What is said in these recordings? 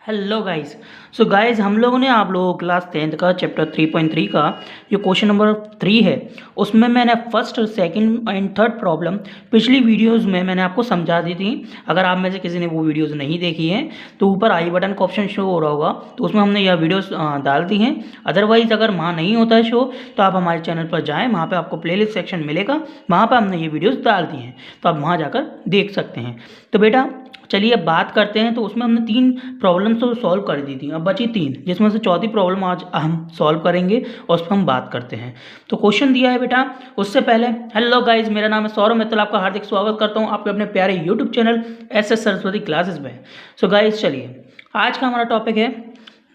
Hello guys. So guys हम लोगों ने आप लोगों को क्लास 10th का चैप्टर 3.3 का जो क्वेश्चन नंबर 3 है उसमें मैंने first second and third problem पिछली वीडियोस में मैंने आपको समझा दी थी। अगर आप में से किसी ने वो वीडियोस नहीं देखी हैं तो ऊपर आई बटन का ऑप्शन शो हो रहा होगा, तो उसमें हमने यह वीडियोस डाल दी हैं। अदरवाइज़ अगर वहाँ नहीं होता है शो तो आप हमारे चैनल पर जाएँ, वहाँ पर आपको प्लेलिस्ट सेक्शन मिलेगा, वहाँ पर हमने ये वीडियोज़ डाल दी हैं, तो आप वहाँ जाकर देख सकते हैं। तो बेटा चलिए अब बात करते हैं। तो उसमें हमने 3 प्रॉब्लम्स तो सॉल्व कर दी थी, अब बची 3, जिसमें से चौथी प्रॉब्लम आज हम सॉल्व करेंगे और उस पर हम बात करते हैं। तो क्वेश्चन दिया है बेटा, उससे पहले हेलो गाइज, मेरा नाम है सौरभ मित्तल, आपका हार्दिक स्वागत करता हूँ आपके अपने प्यारे YouTube channel S Saraswati classes में। सो गाइज चलिए आज का हमारा टॉपिक है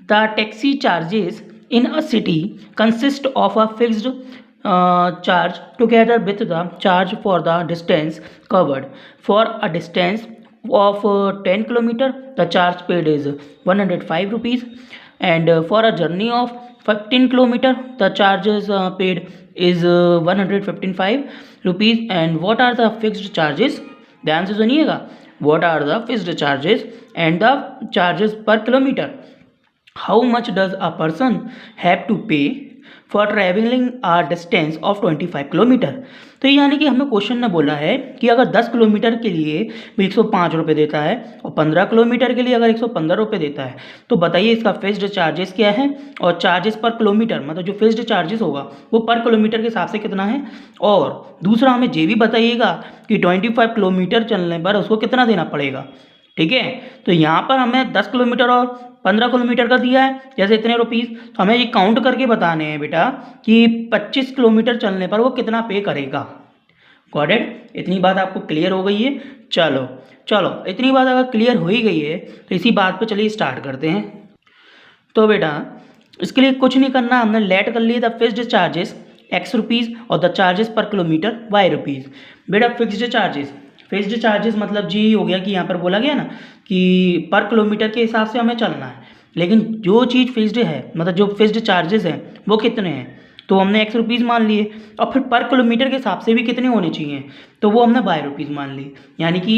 the taxi charges in a city consist of a fixed charge together with the charge for the distance covered. For a distance of 10 kilometer the charge paid is 105 rupees, and for a journey of 15 kilometer the charges paid is 155 rupees. And what are the fixed charges? ध्यान से सुनिएगा, what are the fixed charges and the charges per kilometer? How much does a person have to pay for travelling a distance of 25 kilometre? तो यानी कि हमें question ने बोला है कि अगर 10 किलोमीटर के लिए वो 105 रुपये देता है और 15 किलोमीटर के लिए अगर 115 रुपये देता है, तो बताइए इसका फिक्स्ड चार्जेस क्या है और चार्जेस पर किलोमीटर, मतलब जो फिक्स्ड चार्जेस होगा वो पर किलोमीटर के हिसाब से कितना है। और दूसरा हमें ये भी बताइएगा कि 25 किलोमीटर चलने पर उसको कितना देना पड़ेगा। ठीक है, तो यहाँ पर हमें 10 किलोमीटर और 15 किलोमीटर का दिया है जैसे इतने रुपीस, तो हमें ये काउंट करके बताने हैं बेटा कि 25 किलोमीटर चलने पर वो कितना पे करेगा। Got it? इतनी बात आपको क्लियर हो गई है? चलो चलो इतनी बात अगर क्लियर हो ही गई है तो इसी बात पे चलिए स्टार्ट करते हैं। तो बेटा इसके लिए कुछ नहीं करना, हमने लेट कर लिए the fixed charges x rupees और द चार्जेस पर किलोमीटर वाई रुपीज़। बेटा फिक्स्ड चार्जेस मतलब जी हो गया कि यहाँ पर बोला गया ना कि पर किलोमीटर के हिसाब से हमें चलना है, लेकिन जो चीज़ फिक्स्ड है मतलब जो फिक्स्ड चार्जेस हैं वो कितने हैं, तो हमने एक्स रुपीज़ मान लिए। और फिर पर किलोमीटर के हिसाब से भी कितने होने चाहिए, तो वो हमने वाई रुपीज़ मान लिए। यानी कि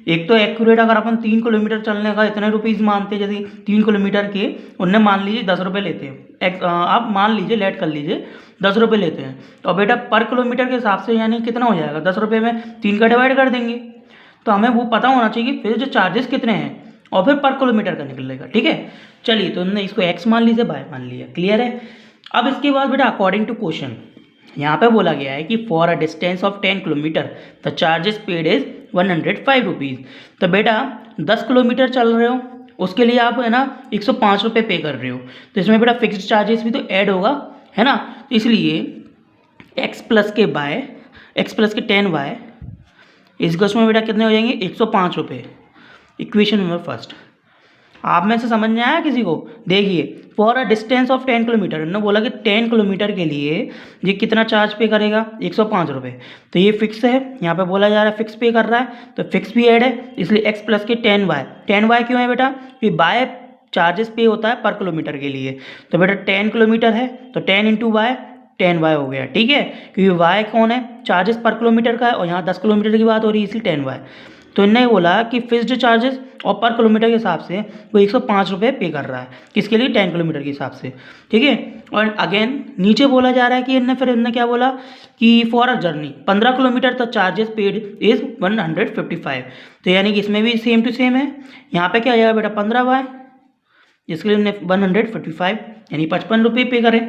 एक तो एक्यूरेट अगर अपन 3 किलोमीटर चलने का इतने रुपीज़ मानते हैं, जैसे 3 किलोमीटर के उनने मान लीजिए 10 रुपये लेते हैं, आप मान लीजिए लेट कर लीजिए 10 रुपये लेते हैं, तो बेटा पर किलोमीटर के हिसाब से यानी कितना हो जाएगा, 10 रुपये में 3 का डिवाइड कर देंगे। तो हमें वो पता होना चाहिए कि फिर जो चार्जेस कितने हैं और फिर पर किलोमीटर का निकलेगा। ठीक है, चलिए तो हमने इसको एक्स मान लीजिए, बाय मान लिया, क्लियर है। अब इसके बाद बेटा अकॉर्डिंग टू क्वेश्चन यहाँ पे बोला गया है कि for a distance of 10 kilometre the charges paid is 105 rupees. तो बेटा 10 किलोमीटर चल रहे हो उसके लिए आप है ना 105 रुपये पे कर रहे हो, तो इसमें बेटा फिक्स्ड चार्जेस भी तो ऐड होगा, है ना। तो इसलिए एक्स प्लस के 10 वाई इस में बेटा कितने हो जाएंगे 105 रुपये। इक्वेशन नंबर फर्स्ट आप में से समझ में आया किसी को? देखिए for a distance of 10 kilometre, ने बोला कि 10 किलोमीटर के लिए ये कितना चार्ज पे करेगा 105 रुपये। तो ये फिक्स है, यहाँ पे बोला जा रहा है फिक्स पे कर रहा है, तो फिक्स भी ऐड है, इसलिए एक्स प्लस के 10 वाई क्यों है बेटा, कि बाय चार्जेस पे होता है पर किलोमीटर के लिए। तो बेटा 10 किलोमीटर है तो 10 इंटू वाई 10 वाई हो गया। ठीक है, क्योंकि वाई कौन है, चार्जेस पर किलोमीटर का है और यहाँ 10 किलोमीटर की बात हो रही है इसलिए 10 वाई। तो इन्होंने बोला कि फिक्स्ड चार्जेस और पर किलोमीटर के हिसाब से वो 105 रुपये पे कर रहा है, किसके लिए 10 किलोमीटर के हिसाब से। ठीक है, और अगेन नीचे बोला जा रहा है कि इन्होंने क्या बोला कि फॉर अ जर्नी 15 किलोमीटर तक चार्जेस पेड इज 155। तो यानी कि इसमें भी सेम टू सेम है, यहाँ पे क्या आएगा बेटा 15 वाई, जिसके लिए हमने 155 यानी 55 रुपये पे करें,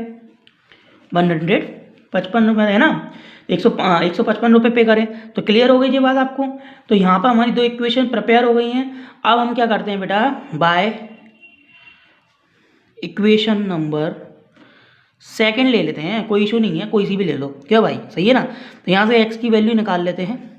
155 रुपये है ना, 155 रुपये पे करें। तो क्लियर हो गई ये बात आपको। तो यहाँ पर हमारी दो इक्वेशन प्रिपेयर हो गई हैं। अब हम क्या करते हैं बेटा, बाय इक्वेशन नंबर सेकंड ले लेते हैं, कोई इशू नहीं है, कोई सी भी ले लो, क्या भाई सही है ना। तो यहाँ से एक्स की वैल्यू निकाल लेते हैं।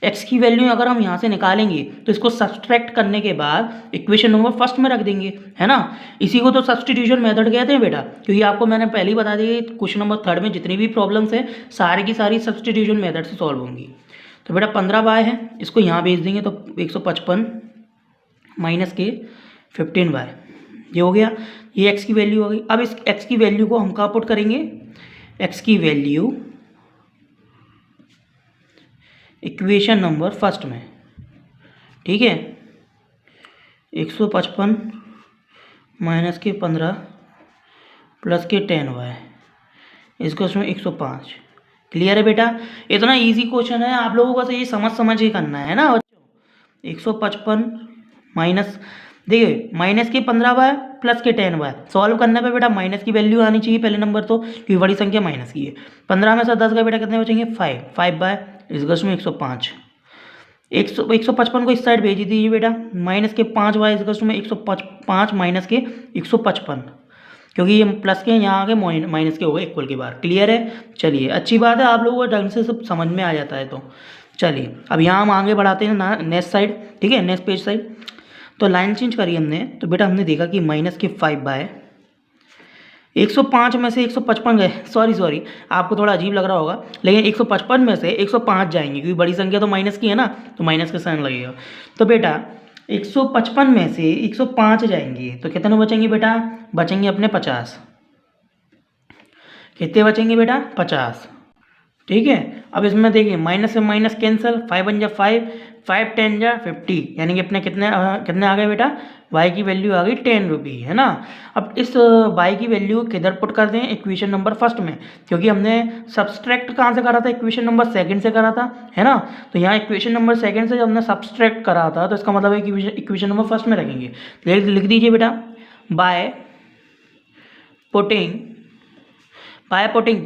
एक्स की वैल्यू अगर हम यहाँ से निकालेंगे तो इसको सब्सट्रैक्ट करने के बाद इक्वेशन नंबर फर्स्ट में रख देंगे, है ना। इसी को तो सब्सटीट्यूशन मेथड कहते हैं बेटा, क्योंकि आपको मैंने पहले ही बता दिया क्वेश्चन नंबर 3 में जितनी भी प्रॉब्लम्स है सारी की सारी सब्सटीट्यूशन मेथड से सॉल्व होंगी। तो बेटा 15 वाई है, इसको यहाँ भेज देंगे तो 155 माइनस के 15 वाई, ये हो गया, ये एक्स की वैल्यू हो गई। अब इस एक्स की वैल्यू को हम कहाँ पुट करेंगे, एक्स की वैल्यू इक्वेशन नंबर फर्स्ट में। ठीक है, 155 -15 प्लस के 10y इसको उसमें 105। क्लियर है बेटा? इतना इजी क्वेश्चन है, आप लोगों को बस ये समझ के करना है ना बच्चों। 155 माइनस, देखिए माइनस के 15y प्लस के 10y सॉल्व करने पे बेटा माइनस की वैल्यू आनी चाहिए पहले नंबर तो, क्योंकि बड़ी संख्या माइनस की है। 15 में से 10 का बेटा कितने बचेंगे? 5 बाय इसको में 105। 155 को इस साइड भेज दीजिए बेटा, माइनस के 5y इसको में 105 माइनस के 155, क्योंकि ये प्लस के यहाँ आगे माइनस के हो गए इक्वल के बाहर। क्लियर है? चलिए अच्छी बात है, आप लोगों को ढंग से सब समझ में आ जाता है। तो चलिए अब यहाँ हम आगे बढ़ाते हैं ना नेक्स्ट साइड, ठीक है, नेक्स्ट पेज साइड। तो लाइन चेंज करी हमने, तो बेटा हमने देखा कि माइनस के 5 बाय 105 में से 155 गए, सॉरी आपको थोड़ा अजीब लग रहा होगा, लेकिन 155 में से 105 जाएंगे, क्योंकि बड़ी संख्या तो माइनस की है ना, तो माइनस का साइन लगेगा। तो बेटा 155 में से 105 जाएंगे तो कितने बचेंगे बेटा? बचेंगे अपने 50। कितने बचेंगे बेटा? 50। ठीक है, अब इसमें देखिए माइनस से माइनस कैंसिल, 5 1 जा 5, 5 10 जा 50, यानी कि अपने कितने आ गए बेटा? y की वैल्यू आ गई 10 रुपी, है ना। अब इस y की वैल्यू किधर पुट कर दें? इक्वेशन नंबर फर्स्ट में, क्योंकि हमने सब्सट्रैक्ट कहाँ से करा था? इक्वेशन नंबर सेकंड से करा था, है ना। तो यहाँ इक्वेशन नंबर सेकंड से जब हमने सब्सट्रैक्ट करा था, तो इसका मतलब है कि इक्वेशन नंबर फर्स्ट में रखेंगे। लिख दीजिए बेटा, बाय पुटिंग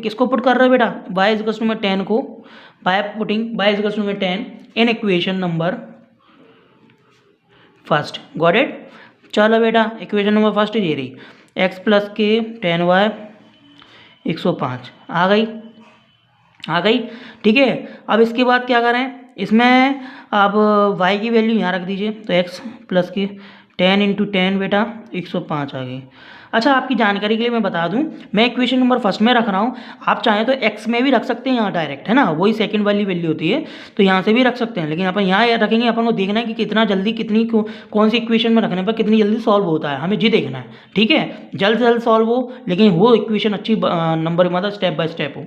किसको पुट कर रहे हो बेटा? y इज में 10 को, बाय पुटिंग y इज में 10 in equation number first. Got it? चलो बेटा इक्वेशन नंबर फर्स्ट ये रही, x प्लस के 10y 105 आ गई। ठीक है, अब इसके बाद क्या करें? इसमें अब y की वैल्यू यहाँ रख दीजिए, तो x प्लस के 10 इंटू 10 बेटा 105 आ गई। अच्छा आपकी जानकारी के लिए मैं बता दूं, मैं इक्वेशन नंबर फर्स्ट में रख रहा हूं, आप चाहें तो x में भी रख सकते हैं यहाँ डायरेक्ट, है ना, वही सेकंड वाली वैल्यू होती है, तो यहाँ से भी रख सकते हैं, लेकिन अपन यहाँ रखेंगे। अपन को देखना है कि कितना जल्दी कौन सी इक्वेशन में रखने पर कितनी जल्दी सॉल्व होता है, हमें जी देखना है। ठीक है, जल्द से जल्द सॉल्व हो, लेकिन वो इक्वेशन अच्छी नंबर मतलब स्टेप बाय स्टेप हो।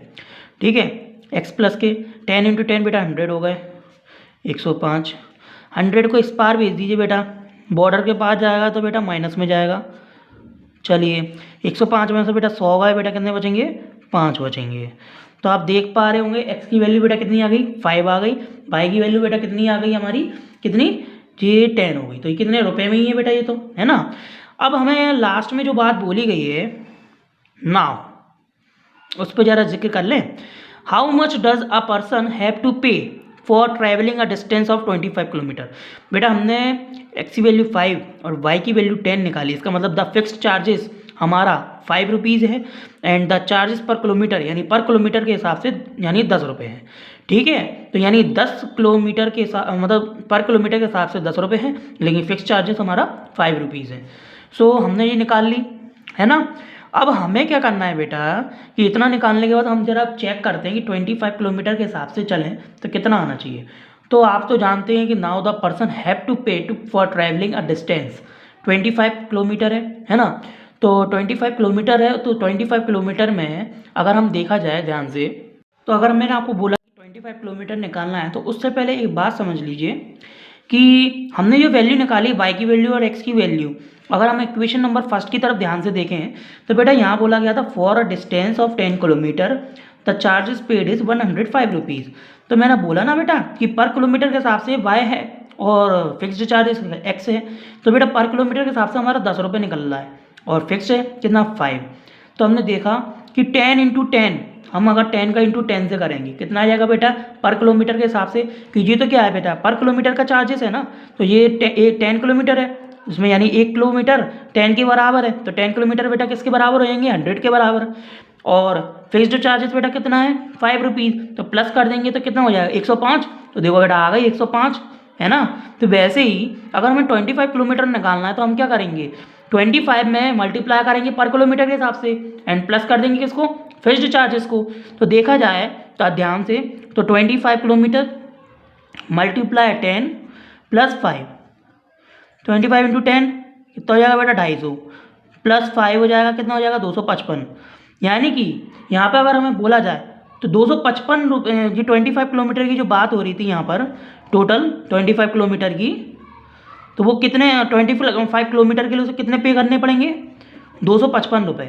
ठीक है, x प्लस के 10 इंटू 10 बेटा 100 हो गए, 105। 100 को इस पार भेज दीजिए बेटा, बॉर्डर के पास जाएगा तो बेटा माइनस में जाएगा। चलिए 105 में से बेटा 100 गए, बेटा कितने बचेंगे? 5 बचेंगे। तो आप देख पा रहे होंगे x की वैल्यू बेटा कितनी आ गई? 5 आ गई। y की वैल्यू बेटा कितनी आ गई हमारी? कितनी? ये 10 हो गई। तो ये कितने रुपए में ही है बेटा? ये तो है ना। अब हमें लास्ट में जो बात बोली गई है नाउ, उस पर ज़रा जिक्र कर लें। How much does a person have to pay for travelling a distance of 25 kilometre. बेटा हमने x की वैल्यू 5 और y की वैल्यू 10 निकाली, इसका मतलब द फिक्स्ड चार्जेस हमारा 5 रुपीज़ है एंड द चार्जेस पर किलोमीटर यानी पर किलोमीटर के हिसाब से यानी 10 रुपये है। ठीक है, तो यानी 10 किलोमीटर के मतलब पर किलोमीटर के हिसाब से 10 रुपये है, लेकिन फिक्स चार्जेस हमारा 5 रुपीज़ है। सो हमने ये निकाल ली, है ना। अब हमें क्या करना है बेटा कि इतना निकालने के बाद हम जरा चेक करते हैं कि 25 किलोमीटर के हिसाब से चलें तो कितना आना चाहिए। तो आप तो जानते हैं कि now the person have to pay for travelling a distance 25 kilometre है ना। तो 25 किलोमीटर है, तो 25 किलोमीटर में अगर हम देखा जाए ध्यान से, तो अगर मैंने आपको बोला कि 25 किलोमीटर निकालना है, तो उससे पहले एक बात समझ लीजिए कि हमने जो वैल्यू निकाली y की वैल्यू और x की वैल्यू, अगर हम इक्वेशन नंबर फर्स्ट की तरफ ध्यान से देखें तो बेटा यहाँ बोला गया था for a distance of 10 kilometre the charges paid is 105 rupees. तो मैंने बोला ना बेटा कि पर किलोमीटर के हिसाब से y है और फिक्स्ड चार्जेस x है, तो बेटा पर किलोमीटर के हिसाब से हमारा 10 रुपये निकल रहा है और फिक्स है कितना 5। तो हमने देखा कि 10 इंटू 10, हम अगर 10 का इंटू 10 से करेंगे कितना आ जाएगा बेटा पर किलोमीटर के हिसाब से, कि ये तो क्या है बेटा पर किलोमीटर का चार्जेस है ना। तो ये 10 किलोमीटर है, उसमें यानी 1 किलोमीटर 10 के बराबर है, तो 10 किलोमीटर बेटा किसके बराबर होंगे? 100 के बराबर। और फिक्स्ड चार्जेस बेटा कितना है? 5 रुपीज़। तो प्लस कर देंगे तो कितना हो जाएगा? 105। तो देखो बेटा आ गई 105, है ना। तो वैसे ही अगर हमें 25 किलोमीटर निकालना है तो हम क्या करेंगे? 25 में मल्टीप्लाई करेंगे पर किलोमीटर के हिसाब से एंड प्लस कर देंगे किसको? फिक्स्ड चार्जेस को। तो देखा जाए तो ध्यान से, तो 25 किलोमीटर मल्टीप्लाई 10 प्लस 5, 25 इंटू 10 कितना हो जाएगा बेटा? 250 प्लस 5 हो जाएगा कितना हो जाएगा? 255। यानी कि यहाँ पर अगर हमें बोला जाए तो 255 रुपये, ये 25 किलोमीटर की जो बात हो रही थी यहाँ पर टोटल 25 किलोमीटर की, तो वो कितने 25 किलोमीटर के लिए उसे कितने पे करने पड़ेंगे? 255 रुपये।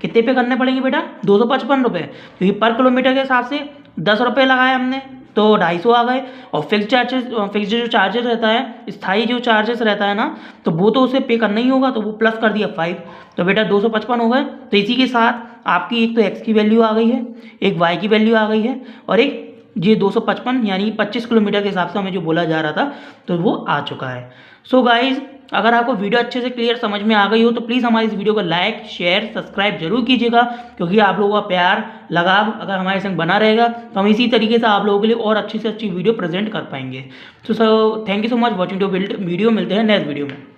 कितने पे करने पड़ेंगे बेटा? 255 रुपये, क्योंकि पर किलोमीटर के हिसाब से 10 रुपये लगाए हमने तो 250 आ गए। और फिक्स जो चार्जेस रहता है, स्थायी जो चार्जेस रहता है ना, तो वो तो उसे पे करना ही होगा, तो वो प्लस कर दिया 5, तो बेटा 255 हो गए। तो इसी के साथ आपकी एक तो एक्स की वैल्यू आ गई है, एक वाई की वैल्यू आ गई है, और एक ये 255 यानी 25 किलोमीटर के हिसाब से हमें जो बोला जा रहा था तो वो आ चुका है। सो गाइज, अगर आपको वीडियो अच्छे से क्लियर समझ में आ गई हो तो प्लीज़ हमारी इस वीडियो को लाइक शेयर सब्सक्राइब जरूर कीजिएगा, क्योंकि आप लोगों का प्यार लगाव अगर हमारे संग बना रहेगा तो हम इसी तरीके से आप लोगों के लिए और अच्छी से अच्छी वीडियो प्रेजेंट कर पाएंगे। तो thank you so much watching to video. मिलते हैं नेक्स्ट वीडियो में।